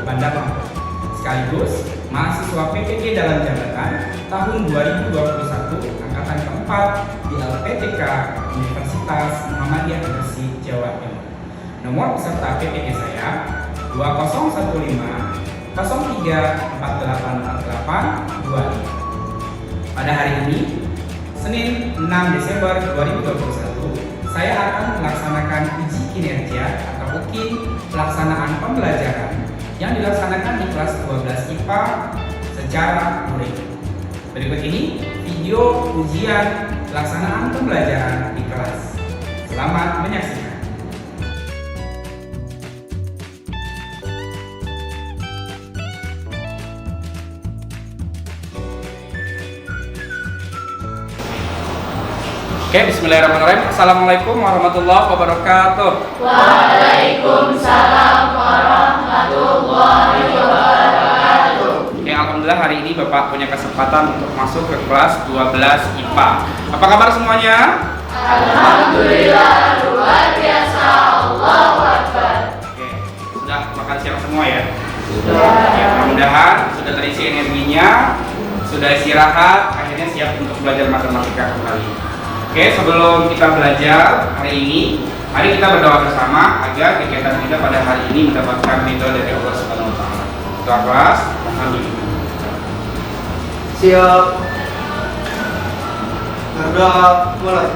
Bandar Lampung, sekaligus mahasiswa PPG dalam jabatan tahun 2021 angkatan keempat di LPTK Universitas Muhammadiyah Gresik, Jawa Timur. Nomor peserta PPG saya 2015 03484825. Pada hari ini, Senin 6 Desember 2021, saya akan melaksanakan uji kinerja atau UKIN pelaksanaan pembelajaran yang dilaksanakan di kelas 12 IPA secara luring. Berikut ini video ujian pelaksanaan pembelajaran di kelas. Selamat menyaksikan. Oke, bismillahirrahmanirrahim. Assalamualaikum warahmatullahi wabarakatuh. Waalaikumsalam warahmatullahi wabarakatuh. Oke, alhamdulillah hari ini Bapak punya kesempatan untuk masuk ke kelas 12 IPA. Apa kabar semuanya? Alhamdulillah, luar biasa. Allahu Akbar. Oke, sudah makan siang semua ya? Sudah. Ya, mudah-mudahan sudah terisi energinya, sudah istirahat, akhirnya siap untuk belajar matematika kembali. Oke, sebelum kita belajar hari ini, mari kita berdoa bersama agar kegiatan kita pada hari ini mendapatkan ridho dari Allah Subhanahu wa taala. Doa kelas, amin. Siap. Berdoa mulai.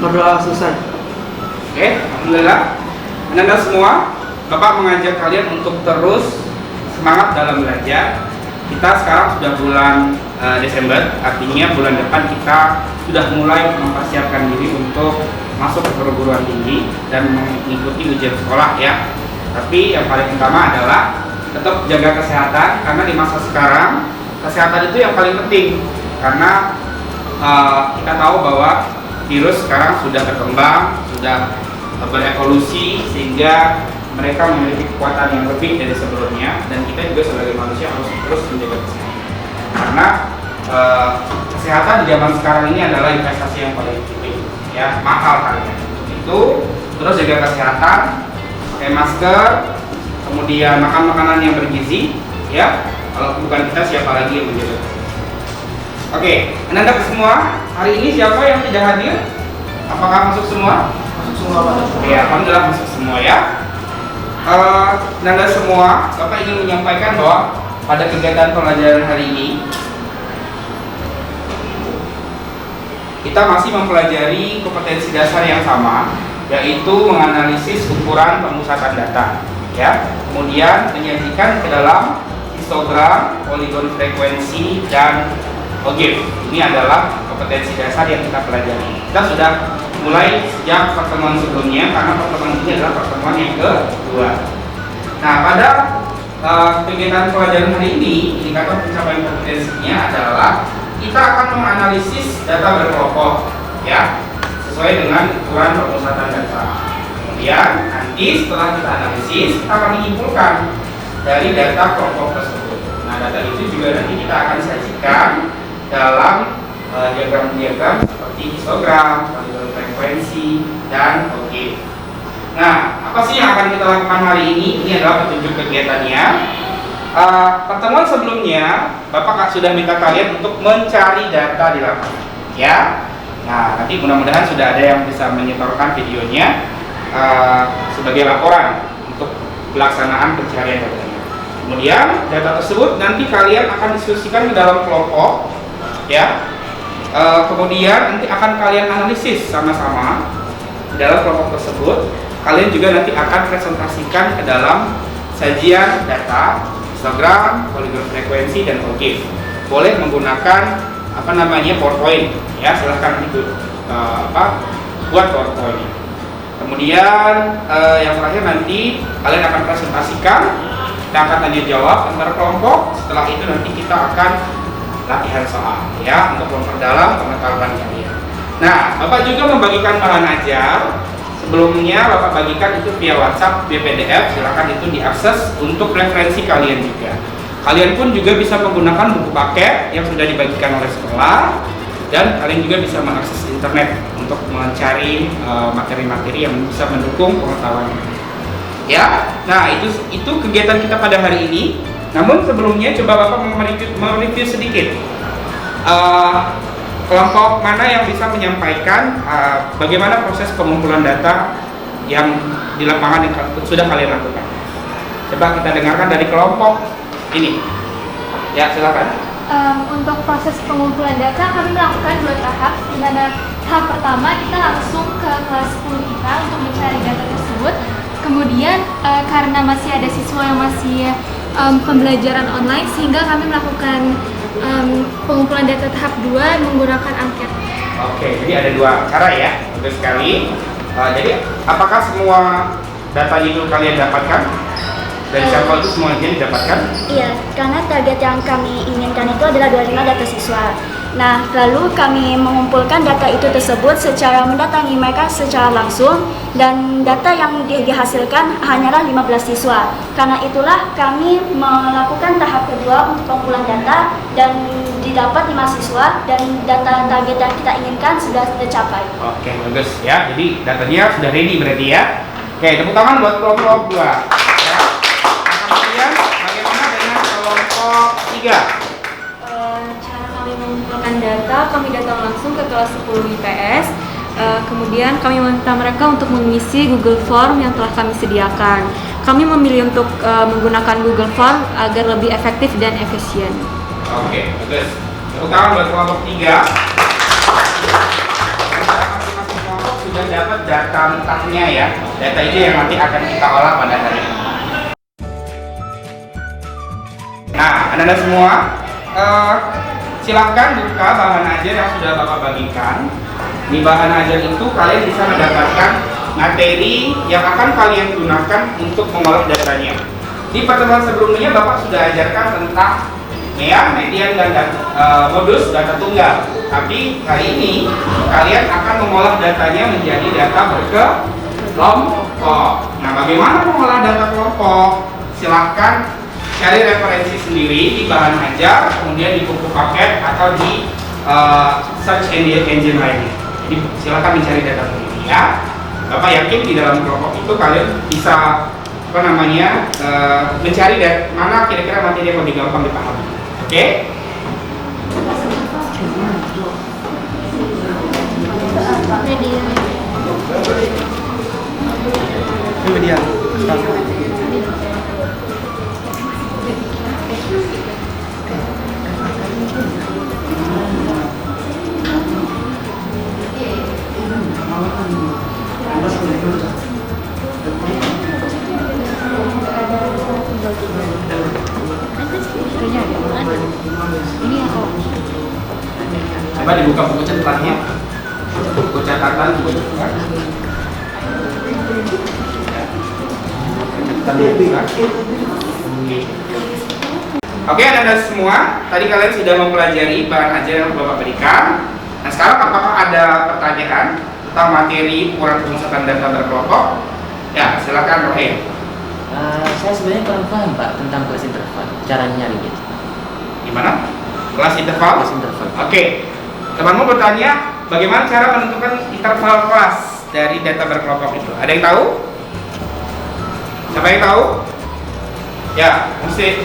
Berdoa selesai. Oke, alhamdulillah. Anda semua, Bapak mengajak kalian untuk terus semangat dalam belajar. Kita sekarang sudah bulan Desember, artinya bulan depan kita sudah mulai mempersiapkan diri untuk masuk ke perguruan tinggi dan mengikuti ujian sekolah ya. Tapi yang paling utama adalah tetap jaga kesehatan, karena di masa sekarang kesehatan itu yang paling penting. Karena kita tahu bahwa virus sekarang sudah berkembang, sudah berevolusi, sehingga mereka memiliki kekuatan yang lebih dari sebelumnya, dan kita juga sebagai manusia harus terus menjaga kesehatan. Karena kesehatan di zaman sekarang ini adalah investasi yang paling penting, ya, mahal harganya. Itu terus jaga kesehatan, pakai masker, kemudian makan makanan yang bergizi, ya. Kalau bukan kita, siapa lagi yang menjaga kesehatan? Oke, anak-anak semua, hari ini siapa yang tidak hadir? Apakah masuk semua? Ya, alhamdulillah masuk semua ya. Nanda semua, Bapak ingin menyampaikan bahwa pada kegiatan pelajaran hari ini kita masih mempelajari kompetensi dasar yang sama, yaitu menganalisis ukuran pemusatan data, ya. Kemudian menyajikan ke dalam histogram, poligon frekuensi, dan OGIF. Ini adalah kompetensi dasar yang kita pelajari. Kita sudah mulai sejak pertemuan sebelumnya, karena pertemuan ini adalah pertemuan yang kedua. Nah, pada kegiatan pelajaran hari ini, indikator pencapaian kompetensinya adalah kita akan menganalisis data berkelompok, ya, sesuai dengan ukuran pemusatan data. Kemudian nanti setelah kita analisis, kita akan menyimpulkan dari data kelompok tersebut. Nah, data itu juga nanti kita akan sajikan dalam diagram-diagram seperti histogram, poligon frekuensi, dan OGIF. Nah, apa sih yang akan kita lakukan hari ini? Ini adalah petunjuk kegiatannya. Pertemuan sebelumnya, Bapak sudah minta kalian untuk mencari data di lapangan, ya. Nah, nanti mudah-mudahan sudah ada yang bisa menyetorkan videonya sebagai laporan untuk pelaksanaan pencarian datanya. Kemudian data tersebut nanti kalian akan diskusikan ke dalam kelompok, ya. Kemudian nanti akan kalian analisis sama-sama di dalam kelompok tersebut. Kalian juga nanti akan presentasikan ke dalam sajian data, histogram, poligon frekuensi, dan OGIF. Boleh menggunakan PowerPoint, ya. Silahkan ikut buat PowerPoint. Kemudian yang terakhir nanti kalian akan presentasikan, kita akan tanya jawab antar kelompok. Setelah itu nanti kita akan latihan soal, ya, untuk memperdalam pengetahuan kalian. Nah, Bapak juga membagikan bahan ajar. Sebelumnya Bapak bagikan itu via WhatsApp, via PDF. Silakan itu diakses untuk referensi kalian juga. Kalian pun juga bisa menggunakan buku paket yang sudah dibagikan oleh sekolah, dan kalian juga bisa mengakses internet untuk mencari materi-materi yang bisa mendukung pengetahuan. Ya, nah itu kegiatan kita pada hari ini. Namun sebelumnya coba Bapak mereview sedikit kelompok mana yang bisa menyampaikan bagaimana proses pengumpulan data yang di lapangan yang sudah kalian lakukan. Coba kita dengarkan dari kelompok ini. Ya, silakan. Untuk proses pengumpulan data kami melakukan 2 tahap, di mana tahap pertama kita langsung ke kelas 10 kita untuk mencari data tersebut. Kemudian karena masih ada siswa yang masih pembelajaran online, sehingga kami melakukan pengumpulan data tahap 2 menggunakan angket. Oke, jadi ada 2 cara ya, bagus sekali. Jadi apakah semua data itu kalian dapatkan? Dari sampel itu semuanya didapatkan? Iya, karena target yang kami inginkan itu adalah 25 data siswa. Nah, lalu kami mengumpulkan data itu tersebut secara mendatangi mereka secara langsung, dan data yang dihasilkan hanyalah 15 siswa. Karena itulah kami melakukan tahap kedua untuk pengumpulan data, dan didapat 5 siswa, dan data target yang kita inginkan sudah tercapai. Oke, bagus ya. Jadi datanya sudah ready berarti ya. Oke, tepuk tangan buat kelompok 2 ya. Kemudian bagaimana dengan kelompok 3? Cara kami mengumpulkan data, kami datang langsung ke kelas 10 IPS. Kemudian kami meminta mereka untuk mengisi Google Form yang telah kami sediakan. Kami memilih untuk menggunakan Google Form agar lebih efektif dan efisien. Oke, bagus. Tepuk tangan buat kelompok 3. Masing-masing kelompok sudah dapat data mentahnya ya. Data itu yang nanti akan kita olah pada hari ini. Nah, anak-anak semua, silahkan buka bahan ajar yang sudah Bapak bagikan. Di bahan ajar itu kalian bisa mendapatkan materi yang akan kalian gunakan untuk mengolah datanya. Di pertemuan sebelumnya Bapak sudah ajarkan tentang median dan modus data tunggal. Tapi hari ini kalian akan mengolah datanya menjadi data berkelompok. Nah, bagaimana mengolah data kelompok? Silahkan cari referensi sendiri di bahan ajar, kemudian di buku paket atau di search engine lainnya. Jadi silakan mencari data sendiri ya. Bapak yakin di dalam kelompok itu kalian bisa mencari mana kira-kira materi yang lebih gampang dipahami. Oke? Media. Coba dibuka buku catatannya, buku catatan, buku catatan. Oke, anak-anak semua, tadi kalian sudah mempelajari bahan ajar yang Bapak berikan. Nah, sekarang apakah ada pertanyaan tentang materi ukuran pemusatan data berkelompok? Ya, silakan Rohim. Saya sebenarnya kurang paham Pak tentang kelas interval, caranya nyarinya. Gimana? Kelas interval? Kelas interval. Oke, temanmu bertanya bagaimana cara menentukan interval kelas dari data berkelompok itu. Ada yang tahu? Siapa yang tahu? Ya, Musin.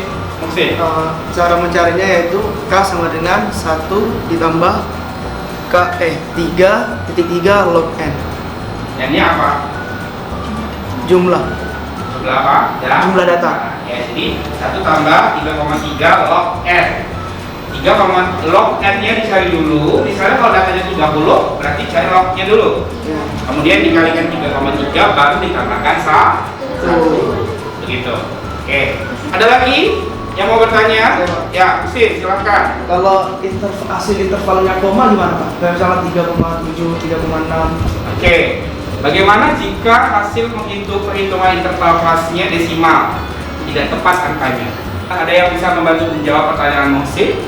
Cara mencarinya yaitu K sama dengan 1 ditambah 3.3 log N. N-nya apa? Jumlah Apa? Ya. Jumlah data. Ya, jadi 1 tambah 3,3 log N. 3, log N-nya dicari dulu. Misalnya kalau datanya 30, berarti cari log-nya dulu. Ya. Kemudian dikalikan 3,3 baru ditambahkan 1. Begitu. Oke. Ada lagi yang mau bertanya? Ya, Musin, silakan. Kalau hasil intervalnya koma gimana Pak? Kayak misalnya 3,7, 3,6. Oke. Bagaimana jika hasil perhitungan interval kelasnya desimal? Tidak tepat angkanya. Ada yang bisa membantu menjawab pertanyaan Musin?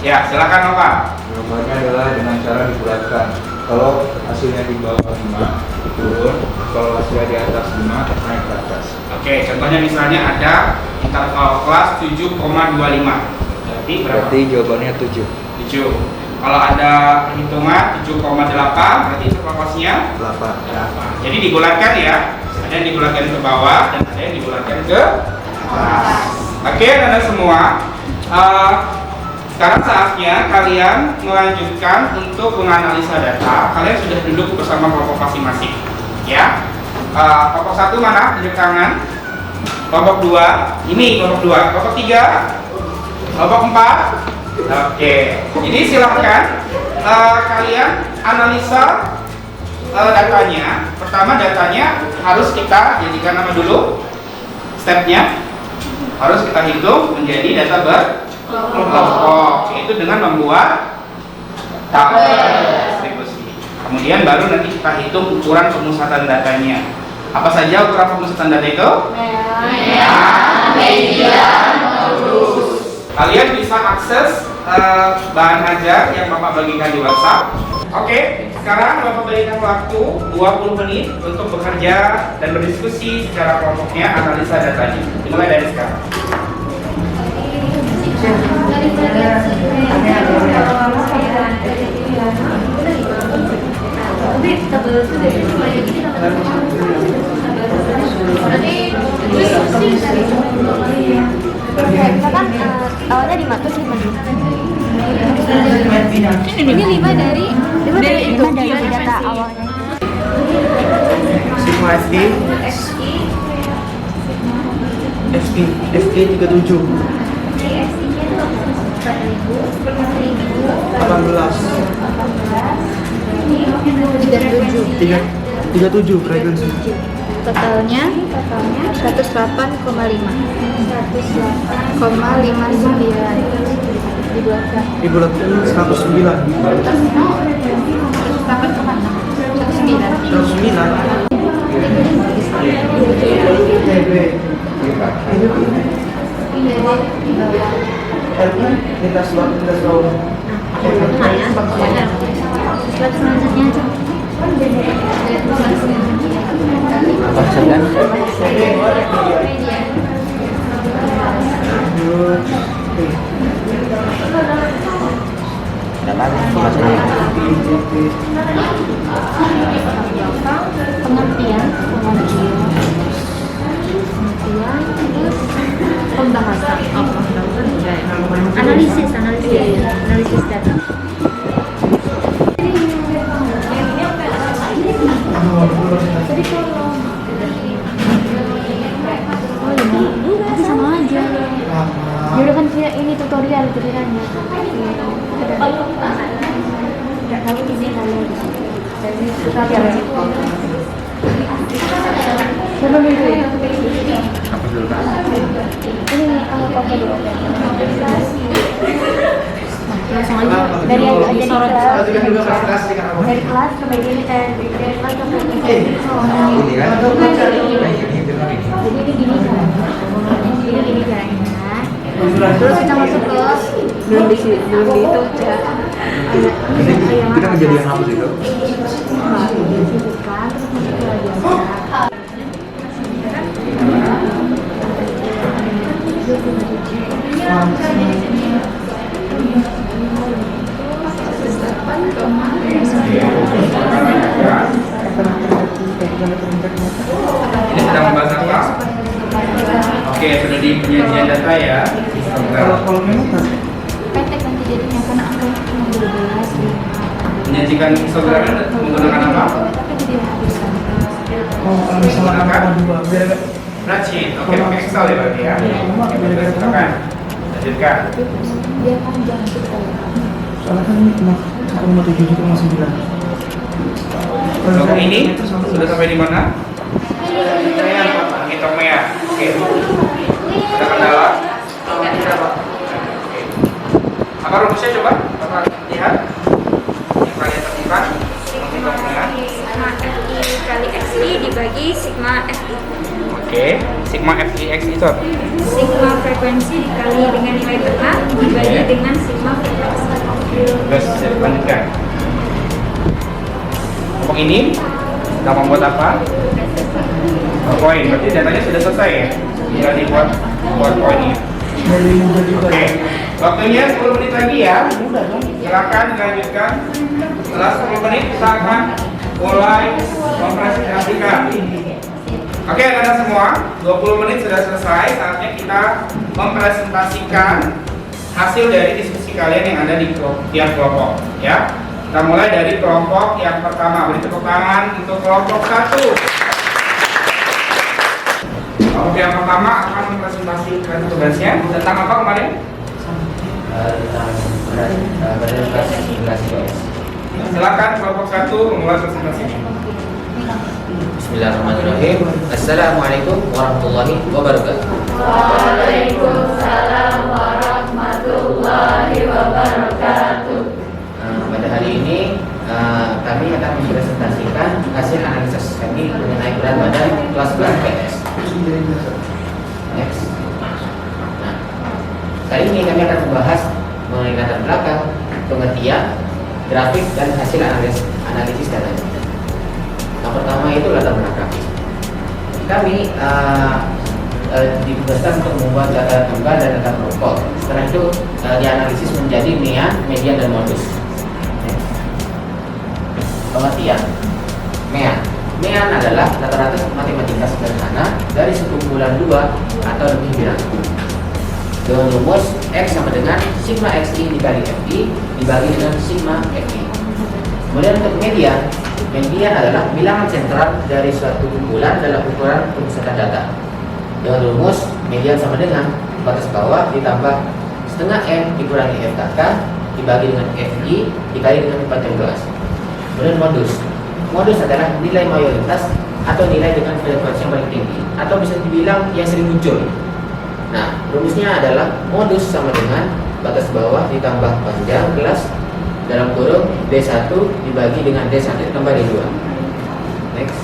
Ya, silakan Bapak. Jawabannya adalah dengan cara dibulatkan. Kalau hasilnya di bawah 5, turun, kalau sudah di atas 5 naik ke atas. Oke, contohnya misalnya ada interval kelas 7,25. Berarti berapa? Berarti jawabannya 7. 7. Kalau ada perhitungan 7,8 berarti interval kelasnya 8. Jadi dibulatkan ya. Ada yang dibulatkan ke bawah dan ada yang dibulatkan ke atas. Oke, Anda semua. Sekarang saatnya kalian melanjutkan untuk menganalisa data. Kalian sudah duduk bersama kelompok masing-masing, ya. Kelompok 1 mana? Tunjuk tangan. Kelompok 2, ini kelompok 2. Kelompok 3, kelompok 4. Oke. Jadi silahkan kalian analisa datanya. Pertama datanya harus kita jadikan nama dulu. Stepnya harus kita hitung menjadi data berkelompok, yaitu dengan membuat tabel distribusi. Kemudian baru nanti kita hitung ukuran pemusatan datanya. Apa saja ukuran pemusatan data itu? Median, modulus. Kalian bisa akses bahan ajar yang Bapak bagikan di WhatsApp. Oke, sekarang Bapak berikan waktu 20 menit untuk bekerja dan berdiskusi secara kelompoknya, analisa datanya. Dimulai dari sekarang. Misalkan awalnya 5 terus 5 Ini 5 dari data awalnya. Sigma FI FI 37 37 frekuensi. Totalnya 108,5 Dibulatkan 109. pengertian terus pembahasan analisis data. Nanti sama aja. Ya udah kan kayak ini tutorial ceritanya. Nggak tahu ini kalau dari tutorial itu. Siapa dulu? Apa dulu Kak? Ini apa dulu? Langsung aja dari yang ada di kelas. Dari kelas sampai gini dari kelas sampai gini. Ini kan? Jadi ini gini kan. Ini gini caranya. Terus kita masuk ke belum di itu aja. Kita menjadi yang hapus itu. Disebutkan terus masuk ke biasa. Ini sedang membahas apa? Oke, sudah di penyajian data ya. Kalau memang Pendek nanti jadinya karena aku cuma 12. Menyajikan histogramnya menggunakan apa? Tapi jadi habiskan. kalau misalnya Menggunakan dua biar spreadsheet. Oke, pakai Excel ya berarti ya. Oke, silakan. Lanjutkan. Dia panjang gitu. soalnya kan ini cuma 1,7 cuma 9. Untuk ini sudah sampai di mana? Hitungnya. Oke. Ada kendala? Oke. Apa rumusnya coba? Bapak lihat. Yang kalian temukan. Hitungnya. Sigma FI kali XI dibagi sigma FI. Oke. Sigma FIX itu apa? Sigma frekuensi dikali dengan nilai tengah dibagi dengan sigma frekuensi. Terus lanjutkan. Kelompok ini Sedang membuat apa? PowerPoint. Berarti datanya sudah selesai ya? Tinggal dibuat PowerPoint-nya. Dari muda juga. Oke. Waktunya 10 menit lagi ya. Silakan dilanjutkan. Setelah 10 menit kita akan mulai mempresentasikan. Oke, anak-anak semua, 20 menit sudah selesai. Saatnya kita mempresentasikan hasil dari diskusi kalian yang ada di tiap kelompok, ya. Kita mulai dari kelompok yang pertama. Beri tepuk tangan untuk kelompok 1. Kelompok yang pertama akan mempresentasikan tugasnya tentang apa kemarin? Silakan kelompok 1 memulai presentasinya. Bismillahirrahmanirrahim. Assalamualaikum warahmatullahi wabarakatuh. Waalaikumsalam warahmatullahi wabarakatuh. Pada hari ini kami akan mempresentasikan hasil analisis kami mengenai berat badan kelas IPS. Next. Nah, kali ini kami akan membahas mengenai latar belakang, pengertian, grafik dan hasil analisis datanya. Yang pertama itu latar belakang. Kami ditugaskan untuk membuat data tunggal dan data kelompok. Setelah itu dianalisis menjadi mean, median, dan modus. Pengertian mean. Mean adalah rata-rata matematika sederhana dari sekumpulan dua atau lebih bilangan dengan rumus X sama dengan sigma XI dikali FI dibagi dengan sigma FI. Kemudian untuk median, median adalah bilangan sentral dari suatu kumpulan dalam ukuran pemusatan data dengan rumus median sama dengan batas bawah ditambah setengah M dikurangi FKK dibagi dengan FI dikali dengan 14. Kemudian modus adalah nilai mayoritas atau nilai dengan frekuensi yang paling tinggi atau bisa dibilang yang sering muncul. Nah, rumusnya adalah modus sama dengan batas bawah ditambah panjang kelas dalam kurung D1 dibagi dengan D1 ditambah D2. Next.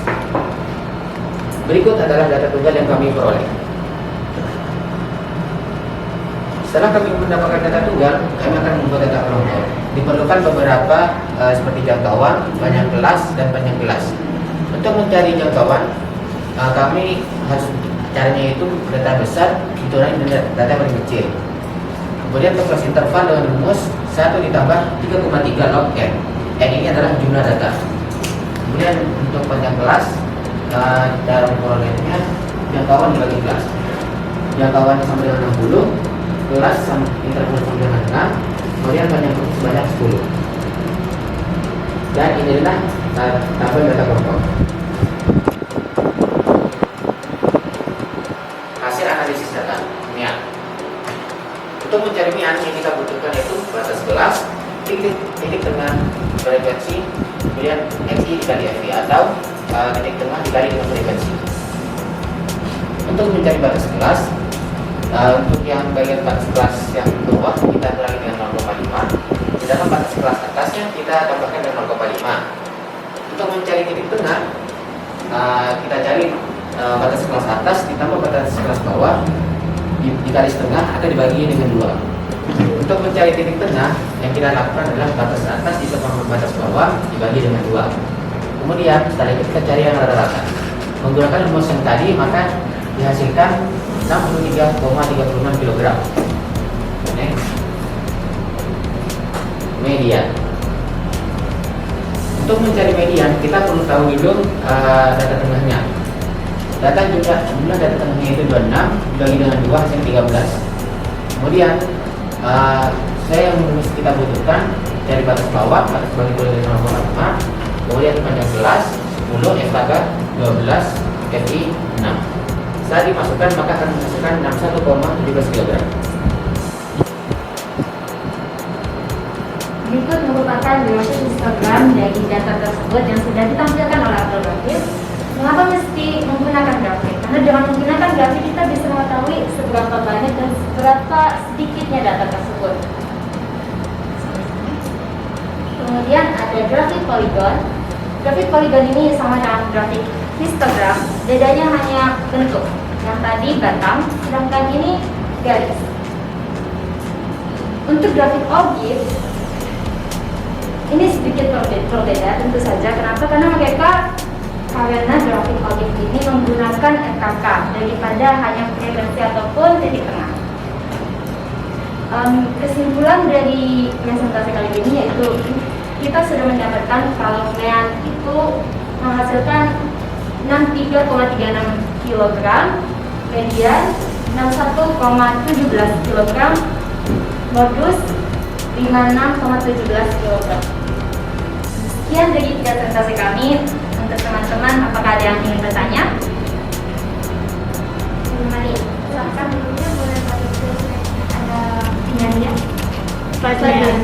Berikut adalah data tunggal yang kami peroleh. Setelah kami mendapatkan data tunggal, kami akan membuat data kelompok. Diperlukan beberapa seperti jangkauan, panjang kelas, dan panjang kelas. Untuk mencari jangkauan, kami harus caranya itu data besar dikurangi dengan data paling kecil. Kemudian untuk kelas interval dengan rumus 1 ditambah 3,3 log N. N ini adalah jumlah data. Kemudian untuk panjang kelas, dalam perolehannya jangkauan dibagi kelas. Jangkauan sama dengan 60, kelas sama interval sama dengan 6, kemudian panjang kelas sebanyak 10. Dan ini adalah tabel data kelompok. Hasil analisis data mean. Untuk mencari mean yang kita butuhkan itu batas kelas, titik tengah frekuensi, kemudian XI dikali FI atau titik tengah dikali dengan frekuensi. Untuk mencari batas kelas, untuk yang bagian batas kelas yang bawah kita kurangi dengan 0,5, sedangkan batas kelas atasnya kita tambahkan dengan 0,5. Untuk mencari titik tengah, kita cari batas kelas atas ditambah batas kelas bawah dikali setengah atau dibagi dengan 2. Untuk mencari titik tengah, yang kita lakukan adalah batas atas ditambah batas bawah dibagi dengan 2. Kemudian setelah itu kita cari yang rata-rata. Menggunakan rumus yang tadi, maka dihasilkan 63,36 kg. Next. Median. Untuk mencari median, kita perlu tahu dulu data tengahnya. Jumlah data tengahnya itu 26 dibagi dengan 2 hasil 13. Kemudian saya yang kita butuhkan dari batas bawah, batas bagi boleh 0,5, kemudian panjang kelas 10, FKK 12, FI 6. Setelah dimasukkan maka akan menghasilkan 61,17 kg. Berikut merupakan grafis histogram dari data tersebut yang sudah ditampilkan oleh Abdul Ghafir. Mengapa mesti menggunakan grafik? Karena dengan menggunakan grafik kita bisa mengetahui seberapa banyak dan seberapa sedikitnya data tersebut. Kemudian ada grafik poligon. Grafik poligon ini sama dengan grafik histogram, bedanya hanya bentuk. Yang tadi batang, sedangkan ini garis. Untuk grafik objek, ini sedikit berbeda tentu saja. Kenapa? Karena mereka karena grafik objek ini menggunakan FKK daripada hanya frekuensi ataupun titik tengah. Kesimpulan dari presentasi kali ini yaitu kita sudah mendapatkan kalau mean itu menghasilkan 63,36 kg, median 61,17 kg, modus 56,17 kg. Sekian dari presentasi kami. Untuk teman-teman, apakah ada yang ingin bertanya? Mari, silakan dulunya boleh ada penyanyi. Pelajaran.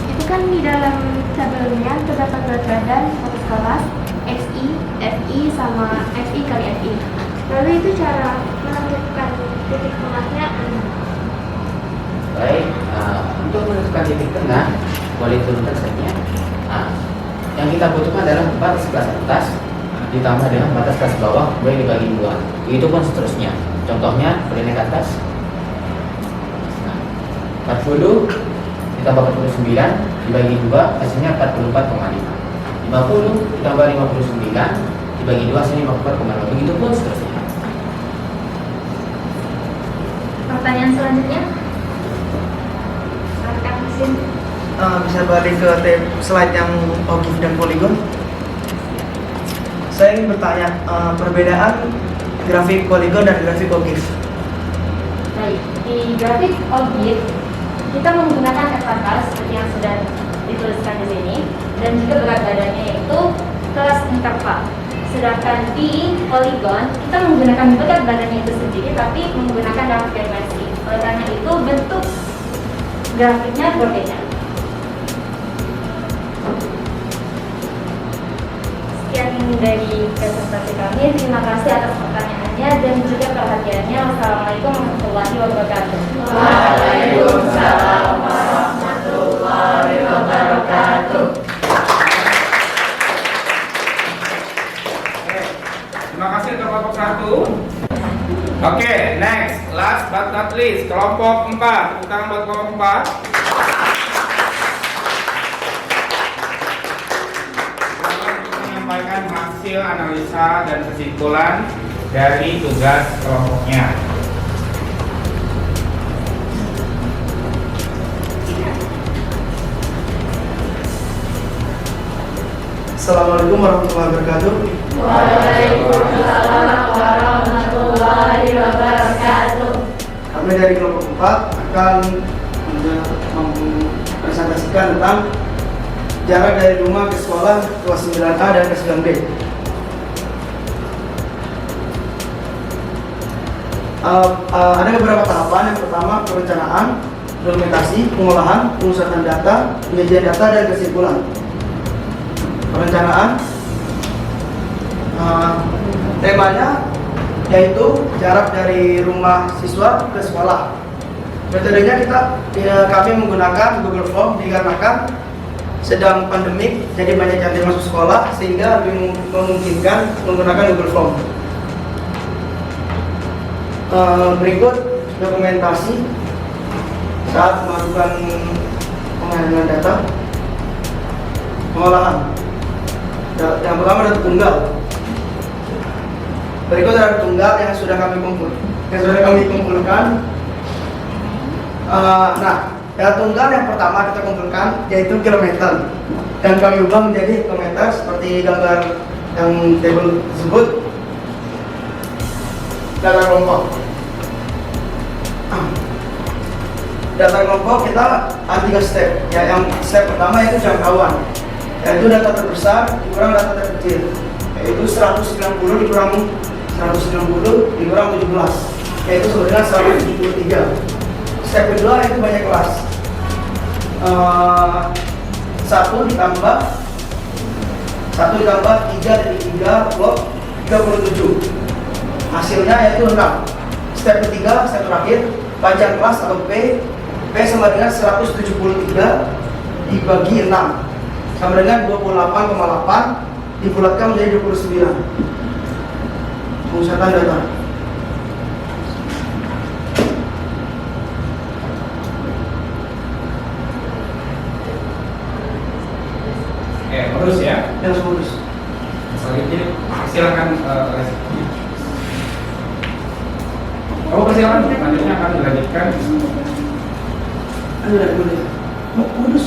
Itu kan di dalam tabelnya terdapat berat badan satu kelas, XI, FI sama FI kali FI. Lalu itu cara menentukan titik tengahnya. Baik, untuk menentukan titik tengah boleh turunkan saja. Yang kita butuhkan adalah batas kelas atas ditambah dengan batas kelas bawah boleh dibagi 2. Itu pun seterusnya. Contohnya boleh naik atas. 40 ditambah 49 dibagi 2 hasilnya 44,5. 50 ditambah 59 dibagi 2 hasilnya 54,5. Begitu pun seterusnya. Pertanyaan selanjutnya, silakan mesin. Bisa balik ke slide yang ogif dan poligon. Saya ingin bertanya perbedaan grafik poligon dan grafik ogif. Baik, di grafik ogif kita menggunakan FKK seperti yang sudah dituliskan di sini, dan juga berat badannya yaitu kelas interval. Sedangkan di poligon kita menggunakan berat badannya itu sendiri tapi menggunakan dalam frekuensi. Oleh karena itu bentuk grafiknya berbeda. Sekian dari presentasi kami. Terima kasih atas pertanyaannya dan juga perhatiannya. Wassalamualaikum warahmatullahi wabarakatuh. Waalaikumsalam warahmatullahi wabarakatuh. Terima kasih untuk kelompok 1. Oke, next, last but not least, kelompok 4. Tepuk tangan buat kelompok 4. Untuk menyampaikan hasil analisa dan kesimpulan dari tugas kelompoknya. Assalamualaikum warahmatullahi wabarakatuh. Waalaikumsalam warahmatullahi wabarakatuh. Kami dari kelompok 4 akan mempresentasikan tentang jarak dari rumah ke sekolah kelas 9A dan kelas 9B. Ada beberapa tahapan. Yang pertama perencanaan, dokumentasi, pengolahan, pemusatan data, penyajian data, dan kesimpulan. Perencanaan temanya yaitu jarak dari rumah siswa ke sekolah. Metodenya kami menggunakan Google Form dikarenakan sedang pandemik, jadi banyak yang masuk sekolah sehingga lebih memungkinkan menggunakan Google Form. Berikut dokumentasi saat melakukan pengolahan data. Pengolahan. Yang pertama ada tunggal. Berikut ada tunggal yang sudah kami kumpulkan. Data tunggal yang pertama kita kumpulkan yaitu kilometer, dan kami ubah menjadi kilometer seperti gambar yang tabel tersebut. Data kelompok. Data kelompok kita ada 3 step. Yang step pertama yaitu jangkauan, yaitu data terbesar dikurang data terkecil, yaitu 190 dikurang 17, yaitu sebenarnya 173. Step kedua yaitu banyak kelas. 1 ditambah 3 dari 3 blok 37. Hasilnya yaitu 6. Step ketiga, step terakhir, panjang kelas atau P sama dengan 173 dibagi 6 sama dengan 28,8 dibulatkan menjadi 29. Pemusatan data. Modus ya. Yang modus. Selanjutnya silakan silakan selanjutnya akan dilanjutkan. Modus.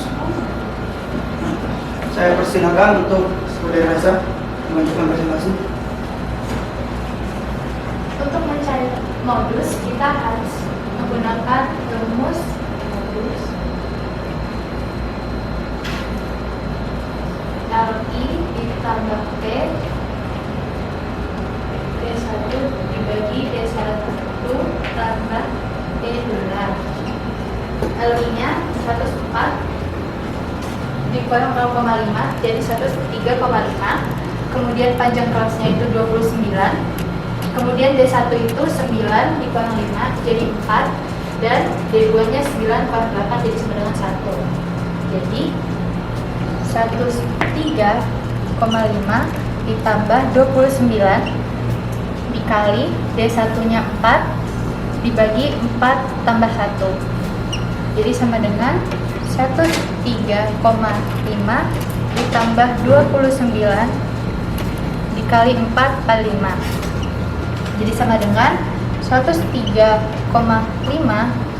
Saya persilakan untuk Saudara Reza mengajukan presentasi. Untuk mencari modus, kita harus menggunakan rumus modus LI ditambah P D1 dibagi D1 tambah D2. LI nya 104 dikurang 0,5 jadi 103,5. Kemudian panjang kelasnya itu 29. Kemudian D1 itu 9 dikurang 5 jadi 4. Dan D2 nya 9 kurang 8 jadi sama dengan 1. Jadi 103,5 ditambah 29 dikali D1 nya 4 dibagi 4 tambah 1. Jadi sama dengan 103,5 ditambah 29 dikali 4 kali 5. Jadi sama dengan 103,5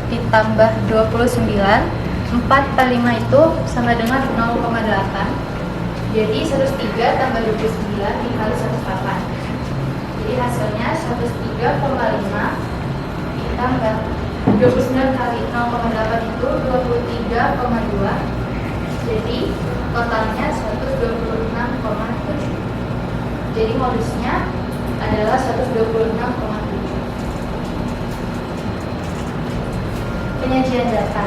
ditambah 29, 4 kali 5 itu sama dengan 0,8. Jadi 103 tambah 29 dikali 108. Jadi hasilnya 103,5 ditambah 29 kali 0,8 itu 23,2. Jadi totalnya 126,7. Jadi modusnya adalah 126,7. Penyajian data.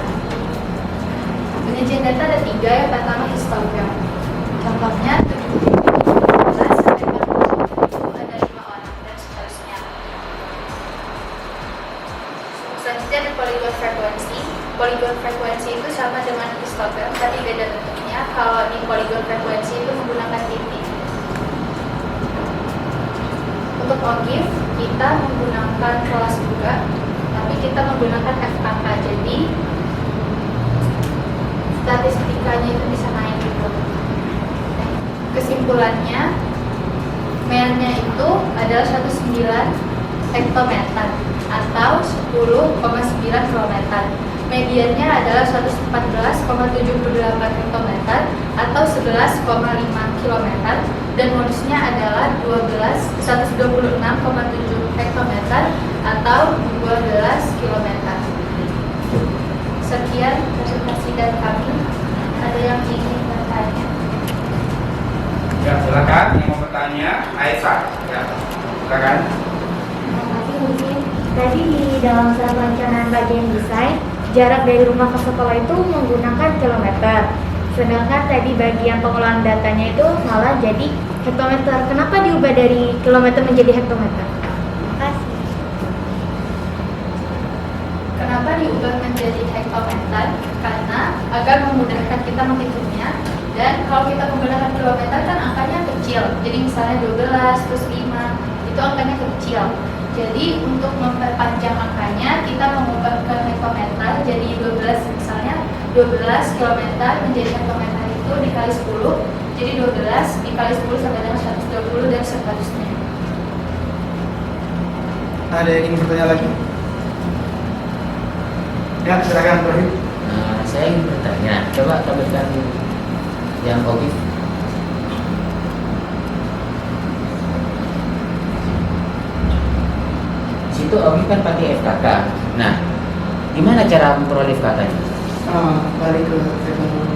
Penyajian data ada 3. Yang pertama histogram. Contohnya 17 sampai 40 ada 5 orang dan seterusnya. Selanjutnya ada polygon frekuensi. Polygon frekuensi itu sama dengan histogram, tapi beda bentuknya. Kalau di polygon frekuensi itu menggunakan titik. Untuk OGIF kita menggunakan kelas juga, tapi kita menggunakan FKK. Jadi statistikanya itu bisa naik gitu. Kesimpulannya, MER-nya itu adalah 19 hektometer atau 10,9 km. Mediannya adalah 114,78 hektometer atau 11,5 km. Dan modusnya adalah 126,7 hektometer atau 12 km. Sekian presentasi dari kami. Ada yang ingin bertanya? Ya, silakan yang mau bertanya, Aisyah. Ya, silakan. Terima kasih mungkin. Tadi di dalam surat perencanaan bagian desain, jarak dari rumah ke sekolah itu menggunakan kilometer. Sedangkan tadi bagian pengelolaan datanya itu malah jadi hektometer. Kenapa diubah dari kilometer menjadi hektometer? Terima kasih. Kenapa diubah menjadi hektometer? Karena agar memudahkan kita menghitungnya. Dan kalau kita menggunakan kilometer kan angkanya kecil. Jadi misalnya 12 terus 5 itu angkanya kecil. Jadi untuk memperpanjang angkanya kita mengubah ke hektometer. Jadi 12 misalnya 12 km menjadi hektometer itu dikali 10. Jadi 12 dikali 10 sampai dengan 120 dan seterusnya. Ada yang ingin bertanya lagi? Ya, silakan Ibrahim. Saya ingin bertanya, coba tampilkan yang OGIF. Situ OGIF kan pakai FKK. Nah, gimana cara memperoleh FKK-nya? Balik ke telepon.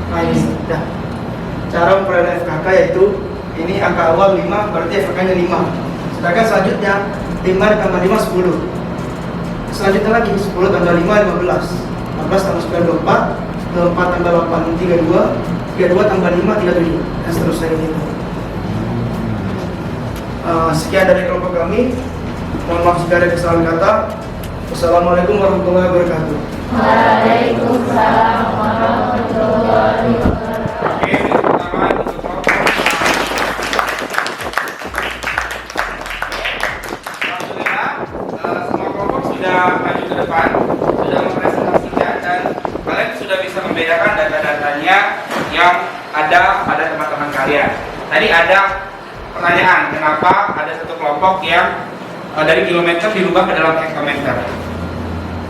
Nah, ini dah. Cara memperoleh FKK yaitu ini angka awal 5 berarti FKK-nya 5. Sedangkan selanjutnya 5 ditambah 5 10. Selanjutnya lagi 10 tambah 5 15. 15 tambah 9 24. 24 tambah 8 32. 32 tambah 5 37. Dan seterusnya gitu. Sekian dari kelompok kami. Mohon maaf jika ada kesalahan kata. Wassalamualaikum warahmatullahi wabarakatuh. Waalaikumsalam warahmatullahi wabarakatuh. Oke, pertama untuk kelompok. Alhamdulillah, semua kelompok sudah maju ke depan, sudah mempresentasikan membedakan data-datanya yang ada pada teman-teman kalian. Tadi ada pertanyaan, kenapa ada satu kelompok yang dari kilometer dirubah ke dalam hektometer.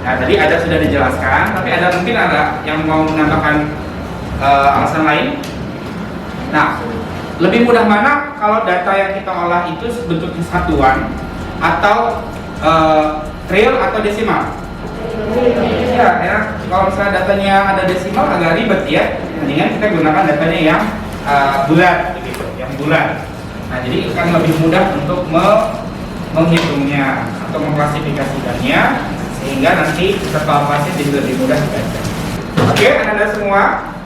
Nah, tadi ada sudah dijelaskan, tapi ada mungkin ada yang mau menambahkan alasan lain. Nah, lebih mudah mana kalau data yang kita olah itu bentuknya satuan atau real atau desimal? Ya, kalau misalnya datanya ada desimal agak ribet ya. Mendingan kita gunakan datanya yang bulat, begitu, yang bulat. Nah, jadi akan lebih mudah untuk menghitungnya atau mengklasifikasikannya, sehingga nanti peserta operasi jadi lebih mudah dibaca. Oke, Anda semua,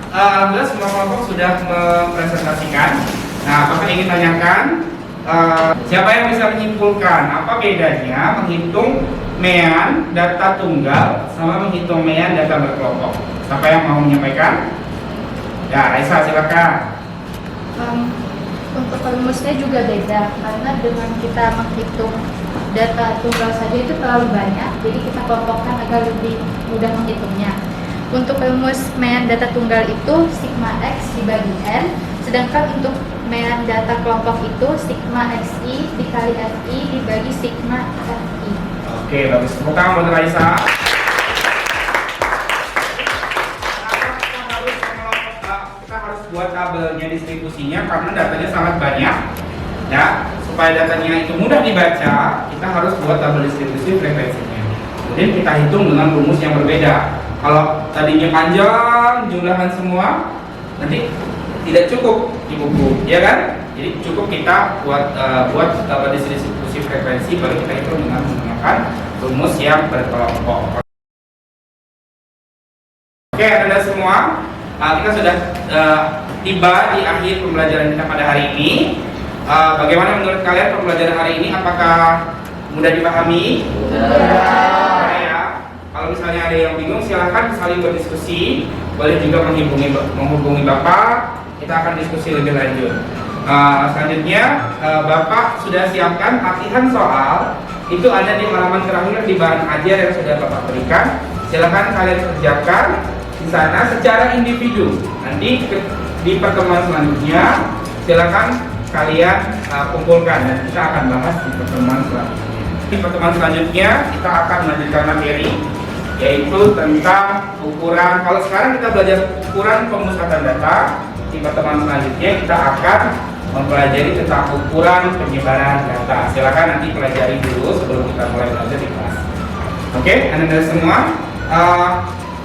alhamdulillah semua kelompok sudah mempresentasikan. Nah, apakah ingin tanyakan siapa yang bisa menyimpulkan apa bedanya menghitung mean data tunggal sama menghitung mean data berkelompok? Siapa yang mau menyampaikan? Ya, Raisa silakan. Untuk rumusnya juga beda, karena dengan kita menghitung data tunggal saja itu terlalu banyak, jadi kita kelompokkan agar lebih mudah menghitungnya. Untuk rumus mean data tunggal itu sigma X dibagi N, sedangkan untuk mean data kelompok itu sigma XI dikali FI dibagi sigma FI. Oke, bagus. Tepuk tangan buat Raisa. Buat tabelnya distribusinya karena datanya sangat banyak ya, supaya datanya itu mudah dibaca kita harus buat tabel distribusi frekuensinya, kemudian kita hitung dengan rumus yang berbeda. Kalau tadinya panjang jumlahan semua nanti tidak cukup di buku ya kan, jadi cukup kita buat tabel distribusi frekuensi baru kita hitung dengan menggunakan rumus yang berkelompok. Oke, Anda semua, kita sudah tiba di akhir pembelajaran kita pada hari ini. Bagaimana menurut kalian pembelajaran hari ini? Apakah mudah dipahami? Ya. Kalau misalnya ada yang bingung, silahkan saling berdiskusi. Boleh juga menghubungi Bapak. Kita akan diskusi lebih lanjut. Selanjutnya, Bapak sudah siapkan latihan soal. Itu ada di halaman terakhir di bahan ajar yang sudah Bapak berikan. Silahkan kalian kerjakan di sana secara individu. Nanti di pertemuan selanjutnya silakan kalian kumpulkan dan kita akan bahas di pertemuan selanjutnya. Di pertemuan selanjutnya kita akan melanjutkan materi yaitu tentang ukuran. Kalau sekarang kita belajar ukuran pemusatan data, di pertemuan selanjutnya kita akan mempelajari tentang ukuran penyebaran data. Silakan nanti pelajari dulu sebelum kita mulai belajar di kelas. Oke, Anda semua.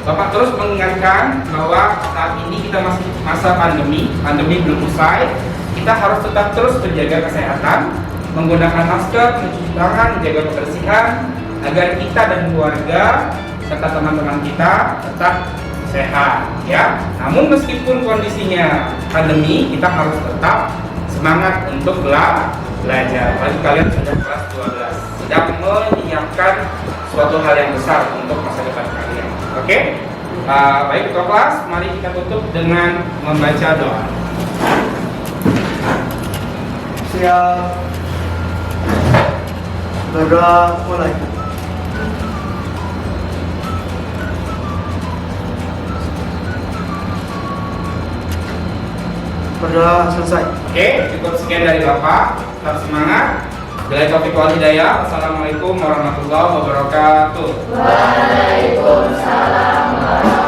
Bapak terus mengingatkan bahwa saat ini kita masih masa pandemi belum usai. Kita harus tetap terus menjaga kesehatan, menggunakan masker, mencuci tangan, menjaga kebersihan, agar kita dan keluarga serta teman-teman kita tetap sehat. Ya. Namun meskipun kondisinya pandemi, kita harus tetap semangat untuk belajar. Apalagi kalian sudah kelas 12, sedang menyiapkan suatu hal yang besar untuk masa depan kalian. Oke, baik ketua kelas, mari kita tutup dengan membaca doa. Siap. Berdoa mulai. Berdoa selesai. Oke, cukup sekian dari Bapak. Tetap semangat. Billahi taufiq wal hidayah. Assalamualaikum warahmatullahi wabarakatuh. Waalaikumsalam warahmatullahi wabarakatuh.